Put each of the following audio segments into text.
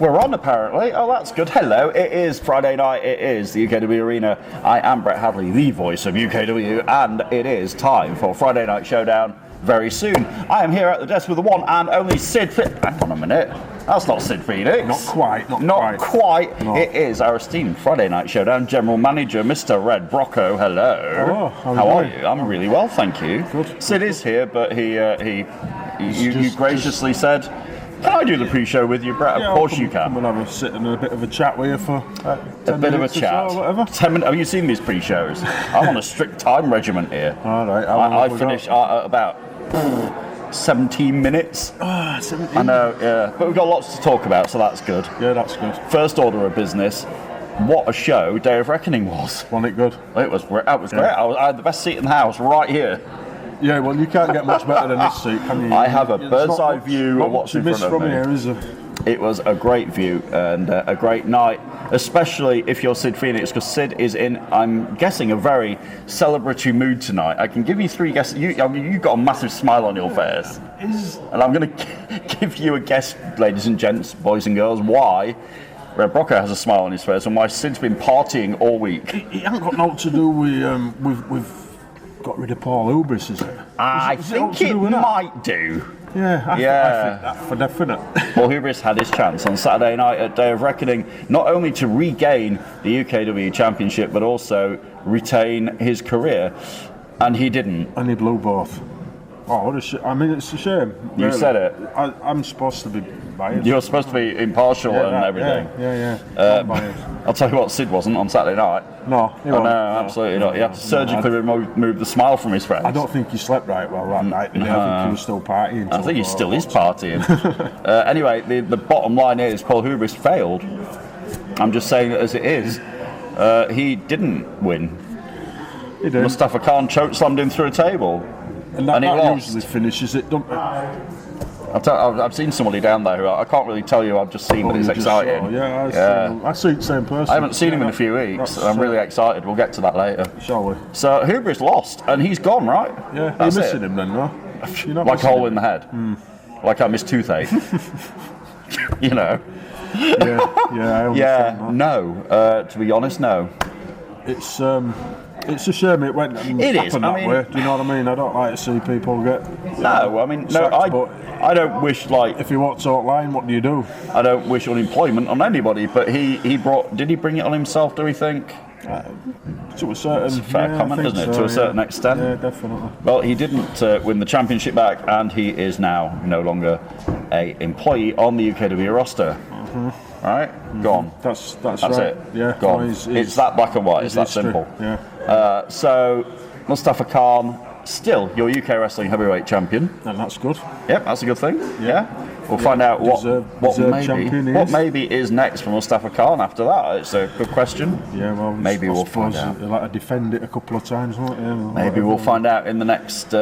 We're on apparently. Oh, that's good. Hello, it is Friday night. It is the UKW Arena. I am Brett Hadley, the voice of UKW, and it is time for Friday Night Showdown very soon. I am here at the desk with the one and only Sid Hang on a minute. That's not Sid Phoenix. Not quite. Not quite. No. It is our esteemed Friday Night Showdown General Manager, Mr. Red Brocco. Hello. Hello. How are you? I'm really well, thank you. Good. Sid is here, but you graciously said, "Can I do the pre-show with you, Brett?" Of course you can. We'll have a sit and a bit of a chat with you for 10 a bit of a minutes chat. or so, whatever. 10 minutes. Have you seen these pre-shows? I'm on a strict time regiment here. All right. I finish at about 17 minutes. 17. I know, yeah. But we've got lots to talk about, so that's good. Yeah, that's good. First order of business. What a show Day of Reckoning was. Wasn't it good? It was great. It was great. I had the best seat in the house right here. Yeah, well, you can't get much better than this seat, can you? I have a bird's eye view of what's in front of from me. here, is it? It was a great view and a great night, especially if you're Sid Phoenix, because Sid is in, I'm guessing, a very celebratory mood tonight. I can give you three guesses. You've got a massive smile on your face. And I'm going to give you a guess, ladies and gents, boys and girls, why Red Brocco has a smile on his face and why Sid's been partying all week. It hasn't got nothing to do with got rid of Paul Hubris, is it? I think it might do. Yeah, I think that for definite. Paul Hubris had his chance on Saturday night at Day of Reckoning, not only to regain the UKW Championship, but also retain his career, and he didn't. And he blew both. Oh, what a shame. I mean, it's a shame. You really. said it. I'm supposed to be biased. You're supposed to be impartial and everything. Yeah. Not biased. I'll tell you what, Sid wasn't on Saturday night. No, he wasn't. No, absolutely not. He had to surgically remove the smile from his face. I don't think he slept right well that night. Did he? I think he was still partying. I think he still is partying. Anyway, the bottom line is Paul Hubris failed. I'm just saying it as it is. He didn't win. He did. Mustafa Khan chokeslammed him through a table. And that he lost. usually finishes it, don't it? I've seen somebody down there who I can't really tell you. I've just seen, but it's exciting. I see the same person. I haven't seen him in a few weeks. And I'm really excited. We'll get to that later. Shall we? So Hubris lost, and he's gone, right? Yeah, you're missing him then, no? Like a hole in the head. Like I missed toothache. You know. I understand that. No. To be honest, no. It's a shame it went. It is. That way. Do you know what I mean? I don't like to see people get. No, I mean, sacked, I don't wish if you walk out line, what do you do? I don't wish unemployment on anybody. But he brought. Did he bring it on himself? Do we think? To a certain. It's a fair comment, isn't it? To a certain extent. Yeah, definitely. Well, he didn't win the championship back, and he is now no longer a employee on the UKW roster. Right? Gone. That's That's right. it. Yeah. Gone. No, it's that black and white. It's that history. simple. Yeah. So Mustafa Khan, still your UK wrestling heavyweight champion. And that's good. Yep, that's a good thing. Yeah. We'll find out what maybe is next for Mustafa Khan after that. It's a good question. Yeah, well, maybe we'll find out. He'll have to defend it a couple of times, won't he? Maybe we'll find out in the next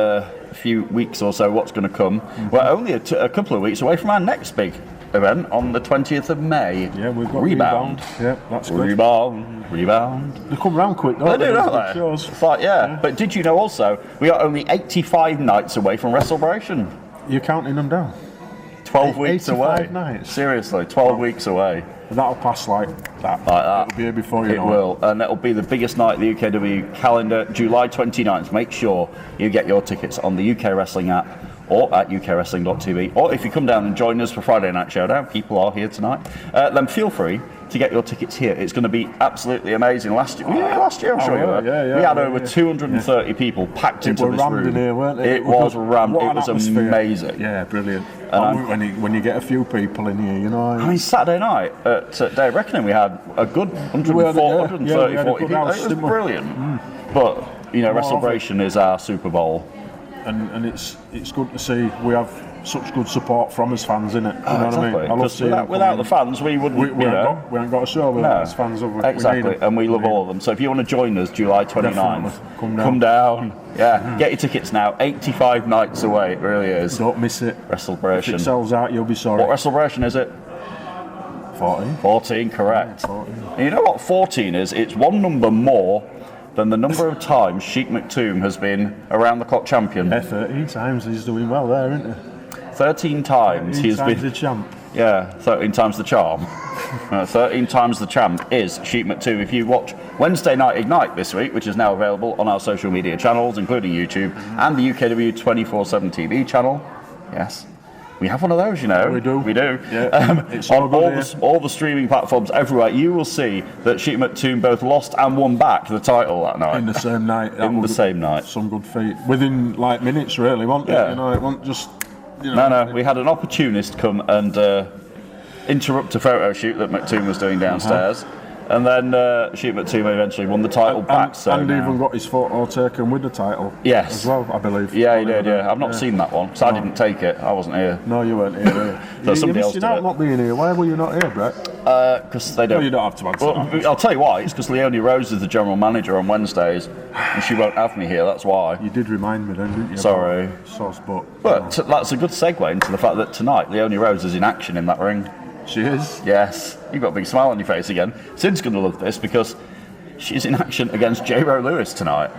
few weeks or so what's going to come. We're only a couple of weeks away from our next big event on the 20th of May. Yeah, we've got Rebound. Yeah, that's good. Rebound. They come round quick, don't They do, don't they? Shows. It's like, yeah. But did you know also, we are only 85 nights away from WrestleBration. You're counting them down? 12 weeks away. 85 nights? Seriously, 12 weeks away. That'll pass like that. It'll be here before you know it. It will, and it'll be the biggest night of the UKW calendar, July 29th. Make sure you get your tickets on the UK Wrestling app or at ukwrestling.tv. Or if you come down and join us for Friday Night Showdown, people are here tonight, then feel free to get your tickets here. It's going to be absolutely amazing. Last year, I'm sure you were. Yeah, we had over 230 people packed into this room. In here, weren't it was rammed. It was atmosphere. Amazing. Yeah, brilliant. When you get a few people in here, you know. I mean, Saturday night at Day of Reckoning, we had a good 130, 40 people. It was brilliant. But, you know, WrestleBration is our Super Bowl. And it's good to see we have such good support from us fans, innit? You know exactly. what I mean? I love seeing without the fans, we wouldn't. We ain't got a show without us fans. Exactly, and we love all of them. So if you want to join us, July 29th, come down. Yeah, get your tickets now. 85 nights away, it really is. Don't miss it. WrestleBration. If it sells out, you'll be sorry. What WrestleBration is it? 14. 14, correct. Yeah, 14. And you know what 14 is? It's one number more than the number of times Sheik Maktoum has been around the clock champion. Yeah, 13 times. He's doing well there, isn't he? 13 times he's been the champ. Yeah, 13 times the charm. 13 times the champ is Sheep McToom. If you watch Wednesday Night Ignite this week, which is now available on our social media channels, including YouTube and the UKW 24/7 TV channel, yes, we have one of those, you know. We do. We do. Yeah. It's on all the streaming platforms everywhere, you will see that Sheep McToom both lost and won back the title that night. In the same night. In the same night. Some good feat. Within like minutes, really, wasn't it? You know, it wasn't just. You know, no, we had an opportunist come and interrupt a photo shoot that McToom was doing downstairs, and then Sheep McToom eventually won the title back. And even got his photo taken with the title. Yes. As well, I believe. Yeah, he did. Yeah, I've not seen that one, so I didn't take it. I wasn't here. No, you weren't here. So somebody else did it. Not being here. Why were you not here, Brett? Because they don't. No, you don't have to answer. Well, I'll tell you why. It's because Leonie Rose is the general manager on Wednesdays, and she won't have me here. That's why. You did remind me then, didn't you? Sorry. But that's a good segue into the fact that tonight Leonie Rose is in action in that ring. She is? Yes. You've got a big smile on your face again. Sid's going to love this because she's in action against J-Ro Lewis tonight.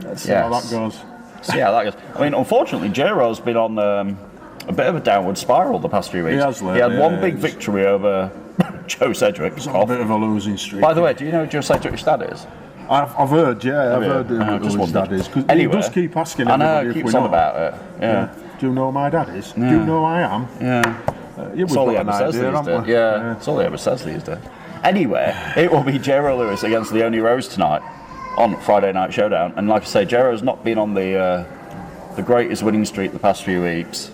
Let's see how that goes. See how that goes. I mean, unfortunately, J-Ro's been on a bit of a downward spiral the past few weeks. He has lately, He had one big victory over Joe Cedric. It's a bit of a losing streak. By the way, do you know who Joe Cedric's dad is? I've heard, yeah. I've heard who his dad is. Anyway, he does keep asking I everybody know, if keeps we on know. about it. Yeah. Do you know who my dad is? Yeah. Do you know who I am? Yeah. That's all he ever says these days. Yeah, that's all he ever says these days. Anyway, it will be J-Ro Lewis against Leonie Rose tonight on Friday Night Showdown. And like I say, J-Ro's not been on the greatest winning streak the past few weeks.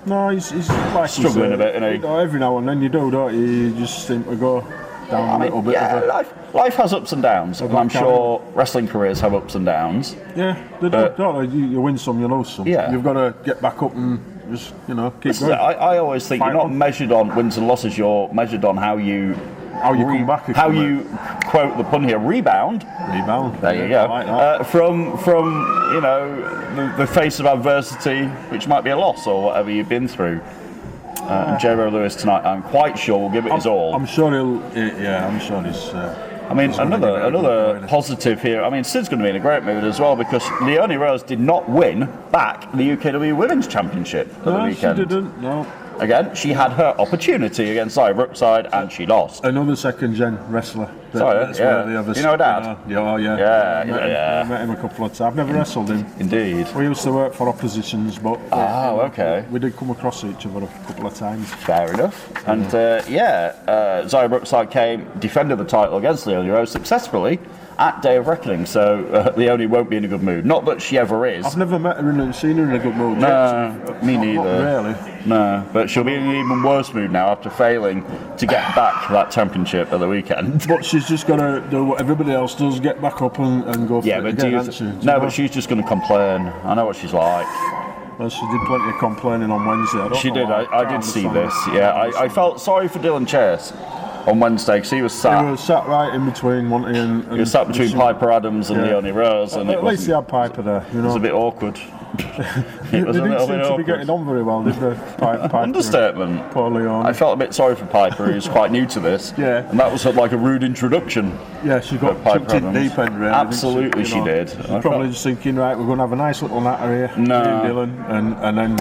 No, he's like struggling a bit, isn't he? You know, every now and then you do, don't you? You just seem to go down a little bit. Yeah, life has ups and downs, and I'm sure wrestling careers have ups and downs. Yeah, they do, don't they? You win some, you lose some. Yeah. You've got to get back up and just, keep going. I always think you're not measured on wins and losses, you're measured on how you come back. How you, quote the pun here, rebound. Rebound. There you go. I like that. From the face of adversity, which might be a loss or whatever you've been through. J-Ro Lewis tonight, I'm quite sure will give it his all. I'm sure he'll. Yeah, I'm sure he's. I mean, another positive here. I mean, Sid's going to be in a great mood as well because Leonie Rose did not win back the UKW Women's Championship at the weekend. She didn't. No. Again, she had her opportunity against Zaya Brookside and she lost. Another second-gen wrestler. Sorry, yeah. You know Dad? Yeah. I met him a couple of times. I've never wrestled him. Indeed. We used to work for oppositions, but okay. We did come across each other a couple of times. Fair enough. And Zaya Brookside came, defended the title against Leonie Rose successfully at Day of Reckoning, so Leonie won't be in a good mood. Not that she ever is. I've never met her and seen her in a good mood. No, me neither. Not really. No, but she'll be in an even worse mood now after failing to get back that championship at the weekend. But she's just got to do what everybody else does, get back up and go for it again, but she's just going to complain. I know what she's like. Well, she did plenty of complaining on Wednesday. She did. I did see this. Yeah, I felt sorry for Dylan Chase on Wednesday because he was sat. He was sat right in between, wasn't he? And he was sat between Piper Adams and Leonie Rose, and at least he had Piper there. It was a bit awkward. They didn't seem to be getting on very well, did they? Piper Understatement. Poor Leonie. I felt a bit sorry for Piper, who's quite new to this. Yeah. And that was like a rude introduction. Yeah, she got chucked in deep end, really. Absolutely, she did. She's probably just thinking, right, we're going to have a nice little natter here. No. Dylan, and then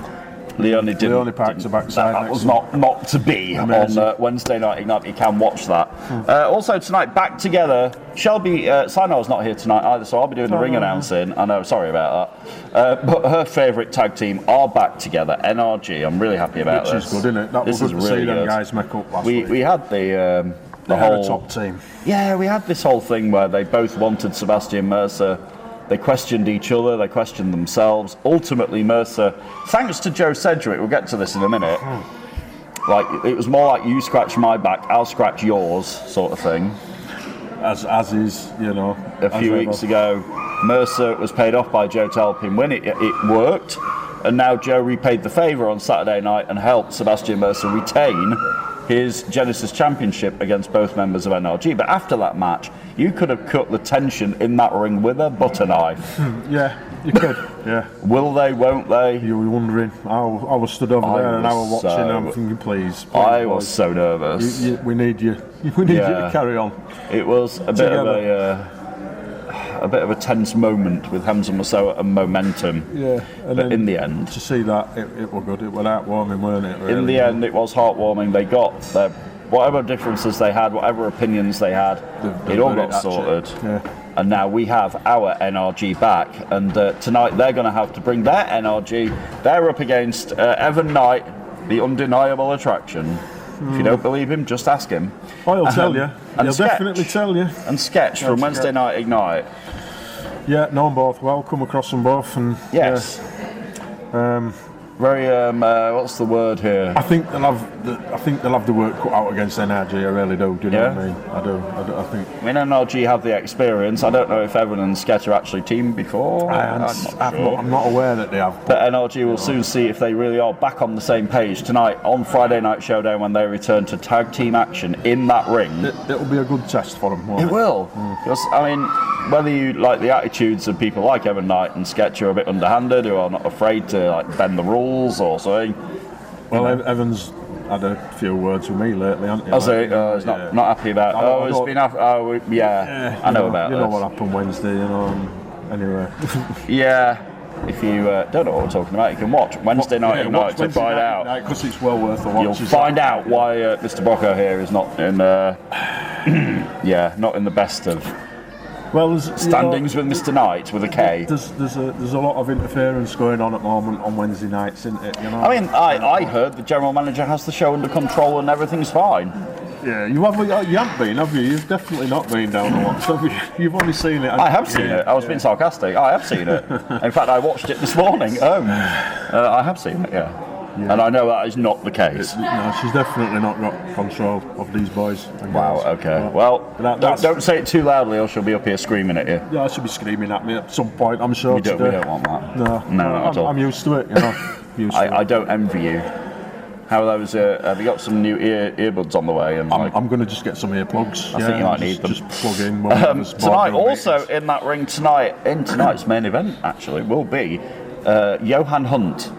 Leonie didn't. Leonie packed her backside. That was not to be on Wednesday night Ignite. You can watch that. Also tonight, back together. Shelby Sinar's not here tonight either, so I'll be doing the ring announcing. I know, sorry about that. But her favourite tag team are back together. NRG. I'm really happy about this. Which is good, isn't it? That was good to see them guys make up last week. We had the whole top team. Yeah, we had this whole thing where they both wanted Sebastian Mercer. They questioned each other, they questioned themselves. Ultimately, Mercer, thanks to Joe Cedric, we'll get to this in a minute, like it was more like you scratch my back, I'll scratch yours sort of thing. As is, A few weeks ago, Mercer was paid off by Joe to help him win. It worked, and now Joe repaid the favour on Saturday night and helped Sebastian Mercer retain his Genesis Championship against both members of NRG. But after that match, you could have cut the tension in that ring with a butter knife. Yeah, you could. Yeah. Will they, won't they? You were wondering. I was stood over there and I was watching and I'm thinking, please. I was so nervous. We need you. We need you to carry on. It was a bit of a bit of a tense moment with Hamza Moussaoui and momentum. Yeah, and but in the end, to see that, it was good. It was heartwarming, weren't it? Really? In the end, it was heartwarming. They got their whatever differences they had, whatever opinions they had, it all got sorted. Yeah. And now we have our NRG back, and tonight they're going to have to bring their NRG. They're up against Evan Knight, the undeniable attraction. If you don't believe him, just ask him. I'll tell you. And He'll definitely tell you. And Sketch from Wednesday Night Ignite. Yeah, know them both well. Come across them both, and yes. Very what's the word here? I think they'll have the work cut out against NRG. I really do. Do you know what I mean? I do. I think. I mean, NRG have the experience. I don't know if Evan and Sketch are actually teamed before. I'm not aware that they have. But NRG will soon see if they really are back on the same page tonight on Friday Night Showdown when they return to tag team action in that ring. It'll be a good test for them. It will. Because I mean, whether you like the attitudes of people like Evan Knight and Sketch who are a bit underhanded, who are not afraid to like bend the rules or something. Well, Evan's had a few words with me lately, hasn't he? Has he? He's not happy about. I know about. You know what happened Wednesday, you know. Anyway. Yeah. If you don't know what we're talking about, you can watch Wednesday Night Ignite to find out. Because it's well worth a watch. You'll find out why Mr. Brocco here is not in. Not in the best of. Well, standings with Mr. Knight with a K. There's a lot of interference going on at the moment on Wednesday nights, isn't it? You know? I mean, I heard the general manager has the show under control and everything's fine. Yeah, you haven't been, have you? You've definitely not been down the watch, have you? You've only seen it. I have seen it. I was being sarcastic. I have seen it. In fact, I watched it this morning. I have seen it. Yeah. And I know that is not the case. No, she's definitely not got control of these boys. Wow, okay. Well, don't say it too loudly or she'll be up here screaming at you. Yeah, she'll be screaming at me at some point, I'm sure. We don't want that. No, not at all. I'm used to it, you know. I don't envy you. How are those? Have you got some new earbuds on the way? And I'm going to just get some earplugs. I think you might need them. Just plug in. Tonight, also in that ring in tonight's main event, actually, will be Johan Hunt.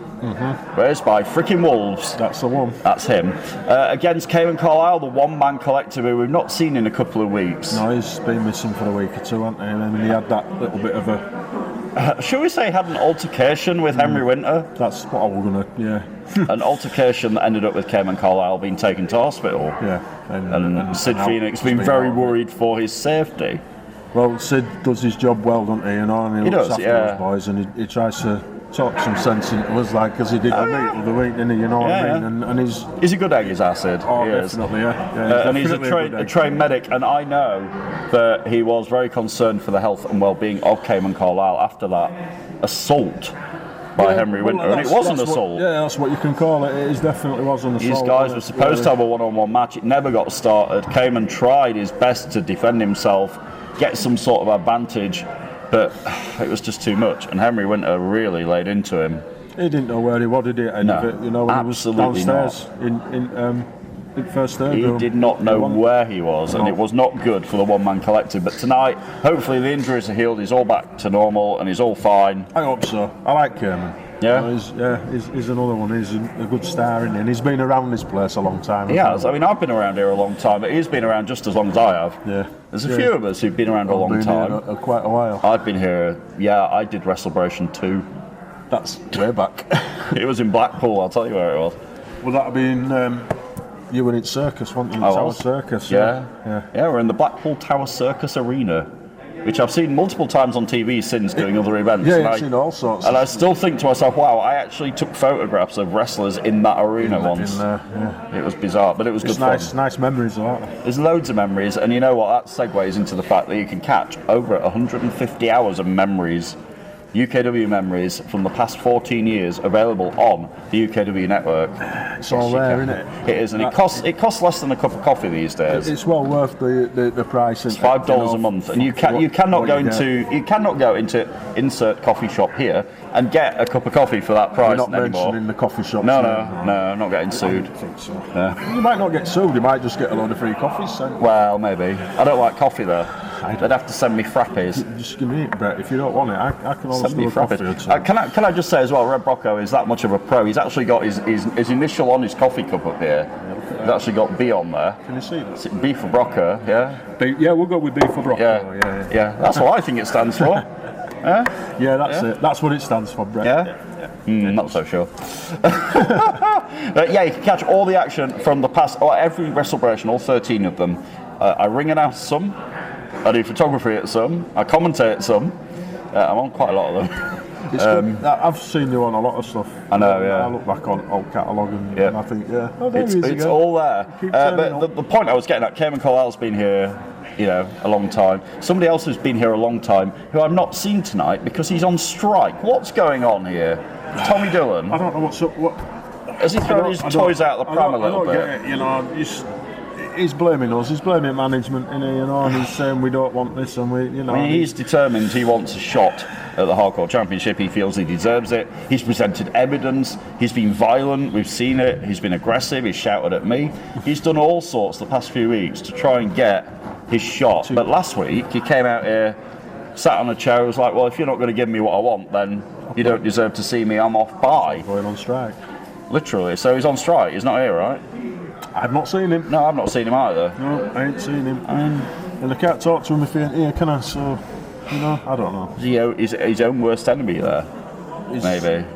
Raised by Frickin' Wolves. That's the one. That's him. Against Cayman Carlisle, the one-man collective who we've not seen in a couple of weeks. No, he's been missing for a week or two, hasn't he? I mean, he had that little bit of a... shall we say he had an altercation with Henry Winter? That's what I was going to... An altercation that ended up with Cayman Carlisle being taken to hospital. Yeah. And Sid Phoenix being very worried for his safety. Well, Sid does his job well, doesn't he? You know, and he looks after those boys, and he tries to talk some sense into us, like, because he did the meet of the week, didn't he? You know what I mean? And he's a good egg, is Sid. Oh, definitely, yeah. And he's a trained medic, and I know that he was very concerned for the health and well-being of Cayman Carlisle after that assault by Henry Winter, and it was an assault. That's what you can call it. It definitely was an assault. These guys were supposed to have a one-on-one match. It never got started. Cayman tried his best to defend himself, get some sort of advantage, but it was just too much, and Henry Winter really laid into him. He didn't know where he was, did he, at the end of it? You know, when he was downstairs in first third. He did not know where he was, and it was not good for the one-man collective. But tonight, hopefully the injuries are healed, he's all back to normal, and he's all fine. I hope so. I like Cayman. Yeah? He's another one. He's a good star, isn't he? And he's been around this place a long time. He has. I mean, I've been around here a long time, but he's been around just as long as I have. Yeah. There's a few of us who've been around a long time. Here quite a while. I've been here, I did WrestleBration 2. That's way back. It was in Blackpool, I'll tell you where it was. Well, that had been... you were in Circus, weren't you? Tower Circus. Yeah, we're in the Blackpool Tower Circus Arena, which I've seen multiple times on TV since doing other events. Yeah, I've seen all sorts. And I still think to myself, wow, I actually took photographs of wrestlers in that arena once. It was bizarre, but it was good fun. Nice memories of that. There's loads of memories, and you know what? That segues into the fact that you can catch over 150 hours of memories, UKW memories from the past 14 years, available on the UKW network. It's all there, isn't it? It is, and it costs less than a cup of coffee these days. It's well worth the price. It's $5 a month, and you cannot go into insert coffee shop here and get a cup of coffee for that price You're not anymore. mentioning the coffee shop. No, I'm not getting sued. I don't think so. You might not get sued. You might just get a load of free coffees sent. Well, maybe. I don't like coffee though. They'd have to send me frappes. Just give me it, Brett. If you don't want it, I can always do a coffee or two. Can I just say as well, Red Brocco is that much of a pro. He's actually got his initial on his coffee cup up here. He's actually got B on there. Can you see that? B for Brocco, yeah? Yeah, we'll go with B for Brocco. Yeah. That's what I think it stands for. Yeah, that's it. That's what it stands for, Brett. Yeah? Not so sure. You can catch all the action from the past, or every WrestleBration, all 13 of them. I ring announce some, I do photography at some, I commentate at some. I'm on quite a lot of them. I've seen you on a lot of stuff. I know, I look back on old catalogue and I think, it's all there. But the point I was getting at, Cayman Carlisle's been here, a long time. Somebody else who's been here a long time, who I've not seen tonight because he's on strike. What's going on here? Tommy Dillon. I don't know what's up. Has he thrown his toys out of the pram a little bit? He's blaming us. He's blaming management, and he's saying we don't want this, and we. He's determined he wants a shot at the Hardcore Championship. He feels he deserves it. He's presented evidence. He's been violent. We've seen it. He's been aggressive. He's shouted at me. He's done all sorts the past few weeks to try and get his shot. But last week he came out here, sat on a chair, was like, "Well, if you're not going to give me what I want, then you don't deserve to see me. I'm off." Bye. Going on strike. Literally. So he's on strike. He's not here, right? I've not seen him. No, I've not seen him either. No, I ain't seen him. And I can't talk to him if he ain't here, can I? So, I don't know. Is he his own worst enemy there? Maybe.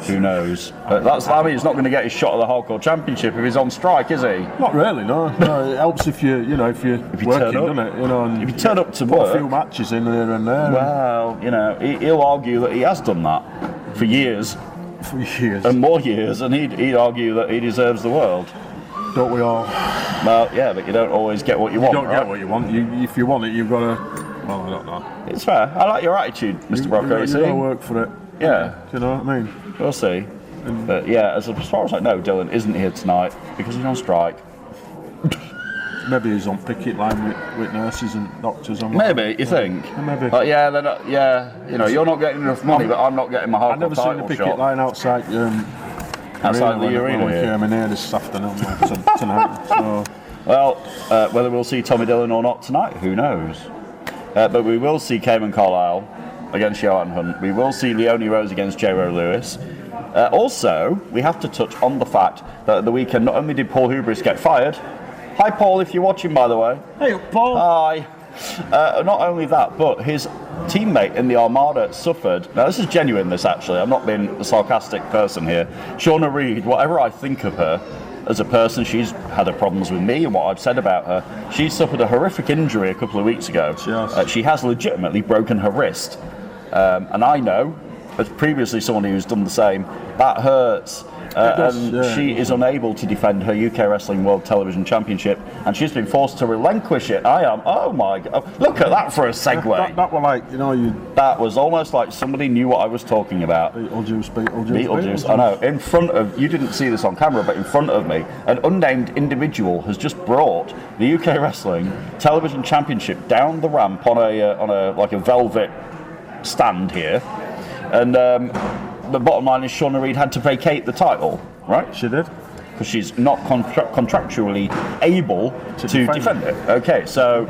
Who knows? But he's not going to get his shot at the Hardcore Championship if he's on strike, is he? Not really, no. It helps if you're working, doesn't it? And if you turn up to put work, a few matches in here and there. Well, he'll argue that he has done that for years. For years. And more years, and he'd argue that he deserves the world. Don't we all? Well, yeah, but you don't always get what you want. You don't get what you want. If you want it, you've got to. Well, I don't know. It's fair. I like your attitude, Mr. Brocco. You've got to work for it. Yeah. Do you know what I mean? We'll see. But yeah, as far as I know, Dillon isn't here tonight because he's on strike. Maybe he's on picket line with nurses and doctors. Maybe, you think? Maybe. But yeah, they're not, you're not getting enough money, but I'm not getting my hardcore title shot. I've never seen a picket line outside the arena when we came in here this afternoon tonight. So. Well, whether we'll see Tommy Dillon or not tonight, who knows? But we will see Cayman Carlisle against Johan Hunt. We will see Leonie Rose against J-Ro Lewis. Also, we have to touch on the fact that at the weekend, not only did Paul Hubris get fired. Hi, Paul, if you're watching, by the way. Hey, Paul. Hi. Not only that, but his teammate in the Armada suffered. Now, this is genuine, this actually. I'm not being a sarcastic person here. Shauna Reed, whatever I think of her as a person, she's had her problems with me and what I've said about her. She suffered a horrific injury a couple of weeks ago. She has legitimately broken her wrist. And I know, as previously someone who's done the same, that hurts. She is unable to defend her UK Wrestling World Television Championship, and she's been forced to relinquish it. Oh my God! Look at that for a segue. That was like, That was almost like somebody knew what I was talking about. Beetlejuice. I know. In front of you, didn't see this on camera, but in front of me, an unnamed individual has just brought the UK Wrestling Television Championship down the ramp on a velvet stand here, and. The bottom line is Shauna Reed had to vacate the title, right? She did. Because she's not contractually able to defend it. Okay, so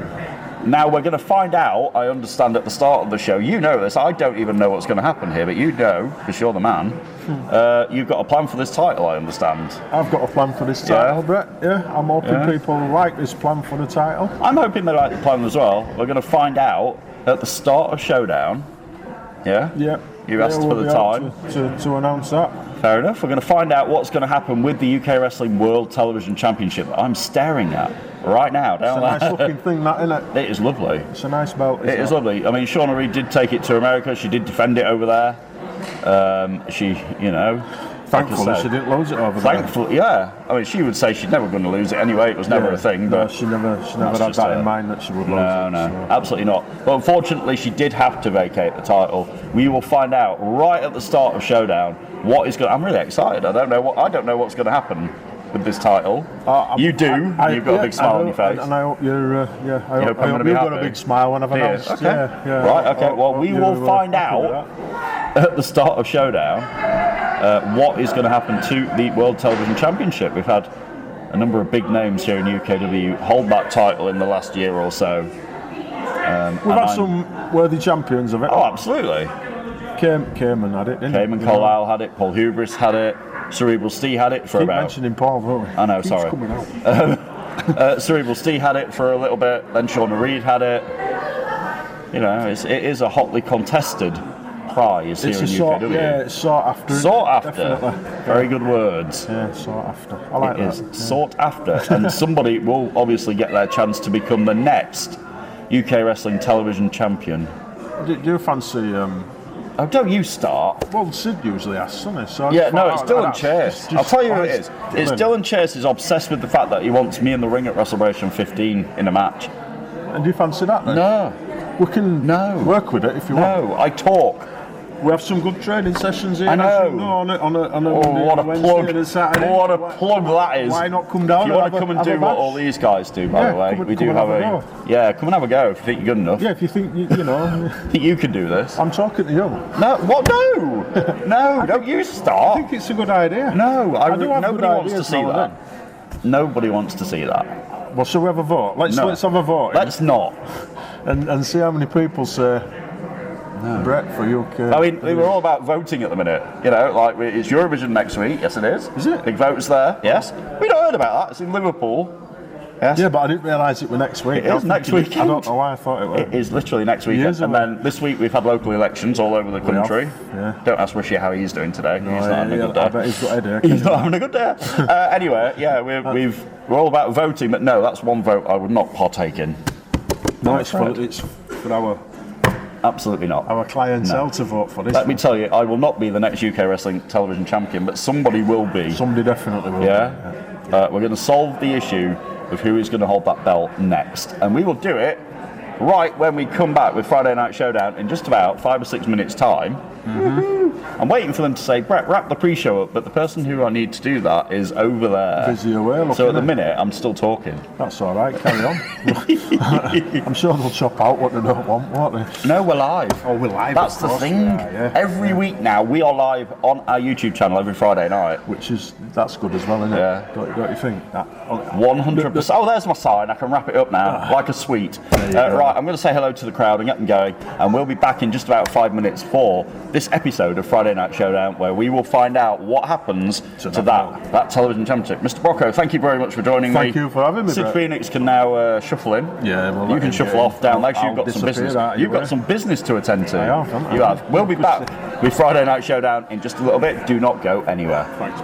now we're going to find out, I understand at the start of the show, you know this, I don't even know what's going to happen here, but you know, because you're the man, you've got a plan for this title, I understand. I've got a plan for this title, Brett. Yeah, I'm hoping people like this plan for the title. I'm hoping they like the plan as well. We're going to find out at the start of Showdown. Yeah? Yeah. You've asked for the time to announce that. Fair enough. We're going to find out what's going to happen with the UK Wrestling World Television Championship that I'm staring at right now down there. It's a nice looking thing, that, isn't it? It is lovely. It's a nice belt. It is lovely. I mean, Shauna Reed did take it to America. She did defend it over there. Thankfully, she didn't lose it over there. Thankfully, yeah. I mean, she would say she's never going to lose it anyway. It was never a thing. But she never had that in mind that she would lose it. No, absolutely not. But unfortunately, she did have to vacate the title. We will find out right at the start of Showdown what is going. I'm really excited. I don't know what's going to happen with this title. You do. You've got a big smile on your face. And I hope you're. I hope you've got a big smile when I've announced. Okay. Right. Okay. Well, we will find out at the start of Showdown what is going to happen to the World Television Championship. We've had a number of big names here in UKW hold that title in the last year or so. We've had some worthy champions of it. Oh, absolutely. Cayman had it, didn't he? Cayman Carlisle had it, Paul Hubris had it, Cerebral Steve had it for Keep about... mentioning Paul, don't we? I know, sorry. Coming out. Cerebral Steve had it for a little bit, then Shauna Reid had it. You know, it is a hotly contested prize here in UKW. Yeah, it's sought after. Sought after. Definitely. Very good words. Yeah, sought after. I like that. It is sought after. And somebody will obviously get their chance to become the next UK Wrestling Television Champion. Do you fancy... Oh, don't you start. Well, Sid usually asks, doesn't he? So it's Dylan Chase. I'll tell you who it is. It's Dylan Chase is obsessed with the fact that he wants me in the ring at WrestleMania 15 in a match. And do you fancy that then? No. We can work with it if you want. No, I talk. We have some good training sessions here. I know. On a What a plug! and a Saturday. What a plug that is! Why not come down? If you want to come and do what all these guys do, by the way, we do have a come and have a go if you think you're good enough. Yeah, if you think you know. Think you can do this? I'm talking to you. No, what? No, don't you start. I think it's a good idea. No, nobody wants to see that. Nobody wants to see that. Well, shall we have a vote? Let's have a vote. Let's not. And see how many people say. No. Brett for UK. I mean, we're all about voting at the minute. You know, like it's Eurovision next week. Yes, it is. Is it? Big votes there. Yes. We don't heard about that. It's in Liverpool. Yes. Yeah, but I didn't realise it was next week. It is next weekend. I don't know why I thought it was. It is literally next weekend. And then this week we've had local elections all over the country. Yeah. Don't ask Rishi how he's doing today. No, he's not having a good day. I bet he's got a headache. He's not having a good day. Anyway, yeah, we're all about voting, but no, that's one vote I would not partake in. No, it's for our. Absolutely not. Our clientele to vote for this. Let me tell you, I will not be the next UK Wrestling Television Champion, but somebody will be. Somebody definitely will. Yeah. We're going to solve the issue of who is going to hold that belt next, and we will do it right when we come back with Friday Night Showdown in just about 5 or 6 minutes' time. Mm-hmm. I'm waiting for them to say, Brett, wrap the pre-show up, but the person who I need to do that is over there. Busy away. So at the minute, I'm still talking. That's all right. Carry on. I'm sure they'll chop out what they don't want, won't they? No, we're live. Oh, we're live. That's the thing. Every week now, we are live on our YouTube channel every Friday night. That's good as well, isn't it? Yeah. Don't you think? 100%. Oh, there's my sign. I can wrap it up now, like a sweet. Right, I'm going to say hello to the crowd and get them going, and we'll be back in just about 5 minutes for this episode of Friday Night Showdown, where we will find out what happens to that television championship. Mr. Brocco, thank you very much for joining me. Thank you for having me. Sid Phoenix can now shuffle in. Yeah, you can shuffle off down. Like you've got some business. You've got some business to attend to. I have. You have. We'll be back with Friday Night Showdown in just a little bit. Do not go anywhere. Thanks.